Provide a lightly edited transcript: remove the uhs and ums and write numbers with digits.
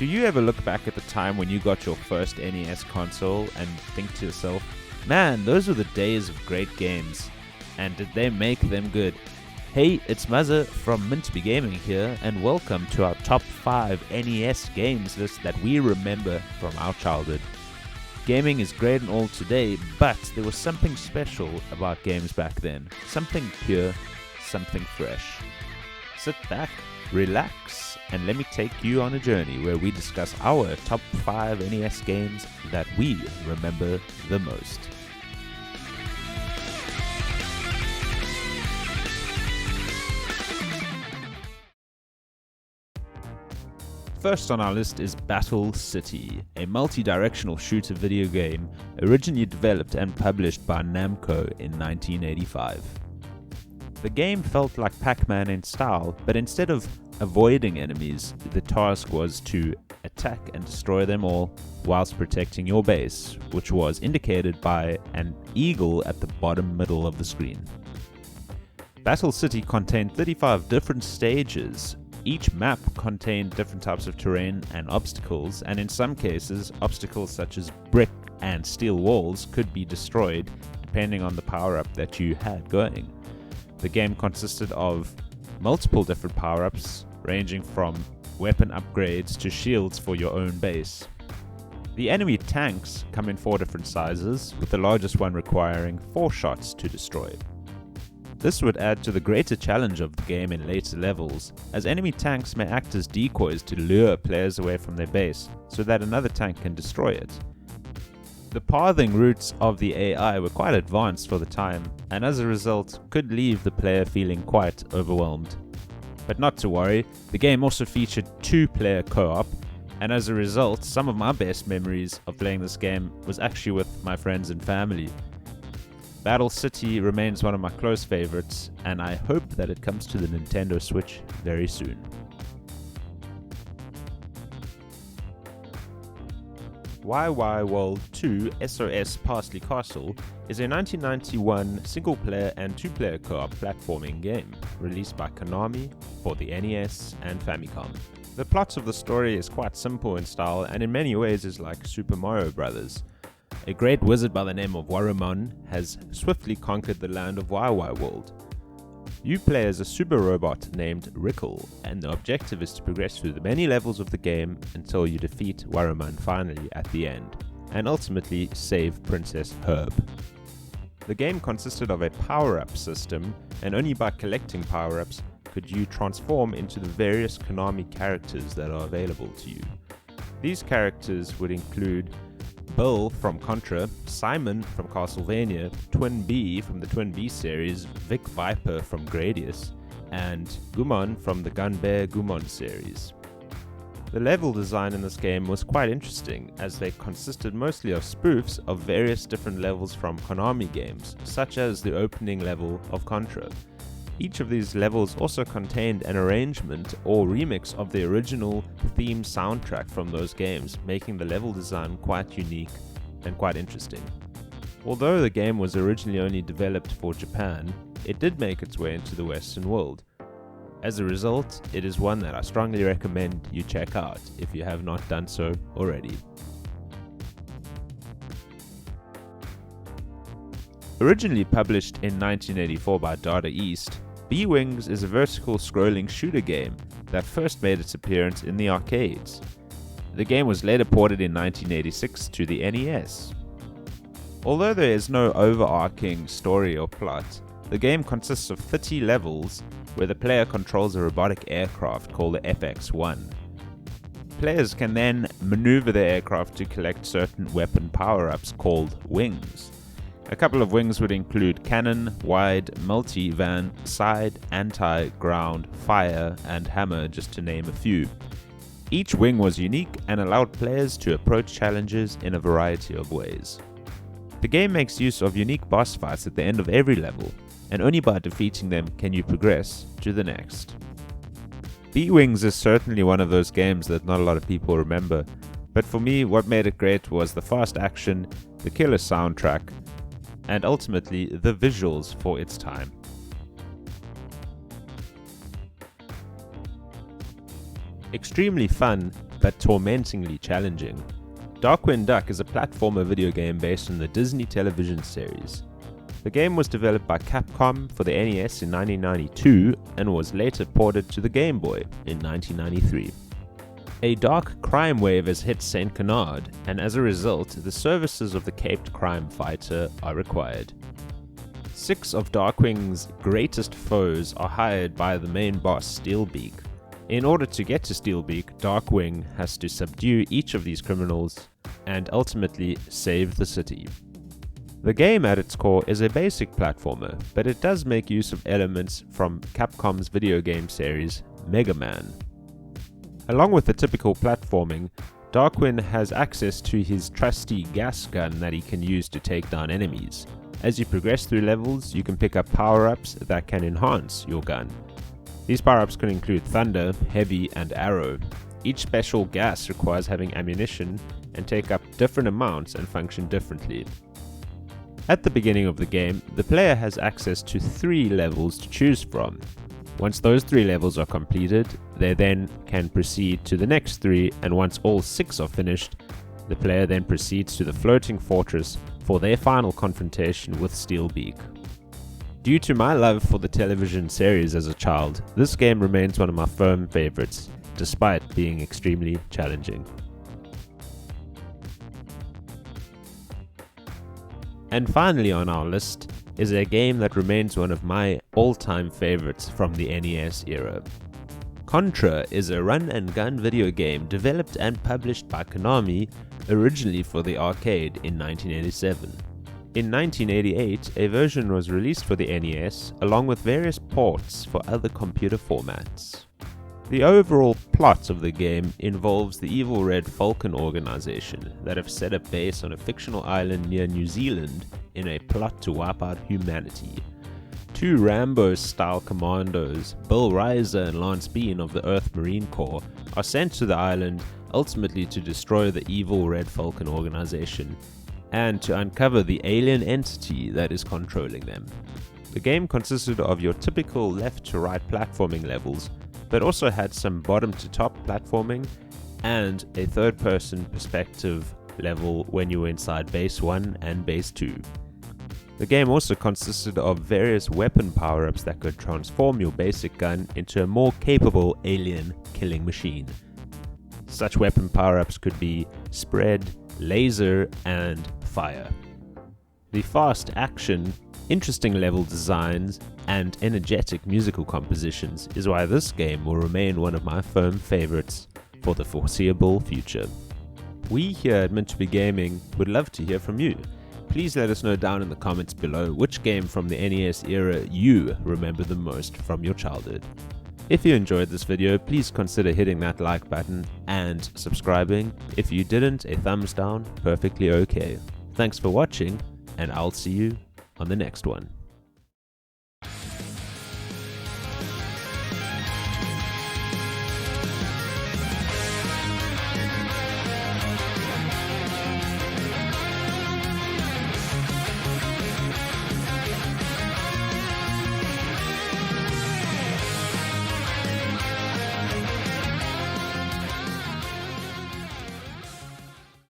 Do you ever look back at the time when you got your first NES console and think to yourself, man, those were the days of great games, and did they make them good? Hey, it's Mazza from Mint Gaming here, and welcome to our top 5 NES games list that we remember from our childhood. Gaming is great and all today, but there was something special about games back then. Something pure, something fresh. Sit back, relax, and let me take you on a journey where we discuss our top 5 NES games that we remember the most. First on our list is Battle City, a multi-directional shooter video game originally developed and published by Namco in 1985. The game felt like Pac-Man in style, but instead of avoiding enemies, the task was to attack and destroy them all whilst protecting your base, which was indicated by an eagle at the bottom middle of the screen. Battle City contained 35 different stages. Each map contained different types of terrain and obstacles, and in some cases, obstacles such as brick and steel walls could be destroyed depending on the power-up that you had going. The game consisted of multiple different power-ups, ranging from weapon upgrades to shields for your own base. The enemy tanks come in 4 different sizes, with the largest one requiring 4 shots to destroy. This would add to the greater challenge of the game in later levels, as enemy tanks may act as decoys to lure players away from their base, so that another tank can destroy it. The pathing routes of the AI were quite advanced for the time, and as a result could leave the player feeling quite overwhelmed. But not to worry, the game also featured 2-player co-op, and as a result, some of my best memories of playing this game was actually with my friends and family. Battle City remains one of my close favorites, and I hope that it comes to the Nintendo Switch very soon. YY World 2 SOS Parsley Castle is a 1991 single-player and 2-player co-op platforming game released by Konami for the NES and Famicom. The plot of the story is quite simple in style and in many ways is like Super Mario Bros. A great wizard by the name of Warumon has swiftly conquered the land of YY World. You play as a super robot named Rickle, and the objective is to progress through the many levels of the game until you defeat Warumon finally at the end, and ultimately save Princess Herb. The game consisted of a power-up system, and only by collecting power-ups could you transform into the various Konami characters that are available to you. These characters would include Bill from Contra, Simon from Castlevania, Twin B from the Twin B series, Vic Viper from Gradius, and Gumon from the Gunbear Gumon series. The level design in this game was quite interesting, as they consisted mostly of spoofs of various different levels from Konami games, such as the opening level of Contra. Each of these levels also contained an arrangement or remix of the original theme soundtrack from those games, making the level design quite unique and quite interesting. Although the game was originally only developed for Japan, it did make its way into the Western world. As a result, it is one that I strongly recommend you check out if you have not done so already. Originally published in 1984 by Data East, Bwings is a vertical scrolling shooter game that first made its appearance in the arcades. The game was later ported in 1986 to the NES. Although there is no overarching story or plot, the game consists of 30 levels where the player controls a robotic aircraft called the FX-1. Players can then maneuver the aircraft to collect certain weapon power-ups called wings. A couple of wings would include cannon, wide, multi-van, side, anti, ground, fire, and hammer, just to name a few. Each wing was unique and allowed players to approach challenges in a variety of ways. The game makes use of unique boss fights at the end of every level, and only by defeating them can you progress to the next. Bwings is certainly one of those games that not a lot of people remember, but for me what made it great was the fast action, the killer soundtrack, and ultimately the visuals for its time. Extremely fun, but tormentingly challenging. Darkwing Duck is a platformer video game based on the Disney television series. The game was developed by Capcom for the NES in 1992 and was later ported to the Game Boy in 1993. A dark crime wave has hit St. Canard, and as a result, the services of the caped crime fighter are required. 6 of Darkwing's greatest foes are hired by the main boss, Steelbeak. In order to get to Steelbeak, Darkwing has to subdue each of these criminals and ultimately save the city. The game at its core is a basic platformer, but it does make use of elements from Capcom's video game series, Mega Man. Along with the typical platforming, Darkwing has access to his trusty gas gun that he can use to take down enemies. As you progress through levels, you can pick up power-ups that can enhance your gun. These power-ups can include Thunder, Heavy, and Arrow. Each special gas requires having ammunition and take up different amounts and function differently. At the beginning of the game, the player has access to 3 levels to choose from. Once those 3 levels are completed, they then can proceed to the next 3, and once all 6 are finished, the player then proceeds to the floating fortress for their final confrontation with Steelbeak. Due to my love for the television series as a child, this game remains one of my firm favorites, despite being extremely challenging. And finally on our list is a game that remains one of my all-time favorites from the NES era. Contra is a run-and-gun video game developed and published by Konami, originally for the arcade in 1987. In 1988, a version was released for the NES, along with various ports for other computer formats. The overall plot of the game involves the evil Red Falcon organization that have set up base on a fictional island near New Zealand in a plot to wipe out humanity. 2 Rambo-style commandos, Bill Reiser and Lance Bean of the Earth Marine Corps, are sent to the island ultimately to destroy the evil Red Falcon organization and to uncover the alien entity that is controlling them. The game consisted of your typical left-to-right platforming levels, but also had some bottom-to-top platforming and a third-person perspective level when you were inside Base 1 and Base 2. The game also consisted of various weapon power-ups that could transform your basic gun into a more capable alien killing machine. Such weapon power-ups could be Spread, Laser, and Fire. The fast action, interesting level designs, and energetic musical compositions is why this game will remain one of my firm favorites for the foreseeable future. We here at Meant to Be Gaming would love to hear from you. Please let us know down in the comments below which game from the NES era you remember the most from your childhood. If you enjoyed this video, please consider hitting that like button and subscribing. If you didn't, a thumbs down, perfectly okay. Thanks for watching, and I'll see you on the next one.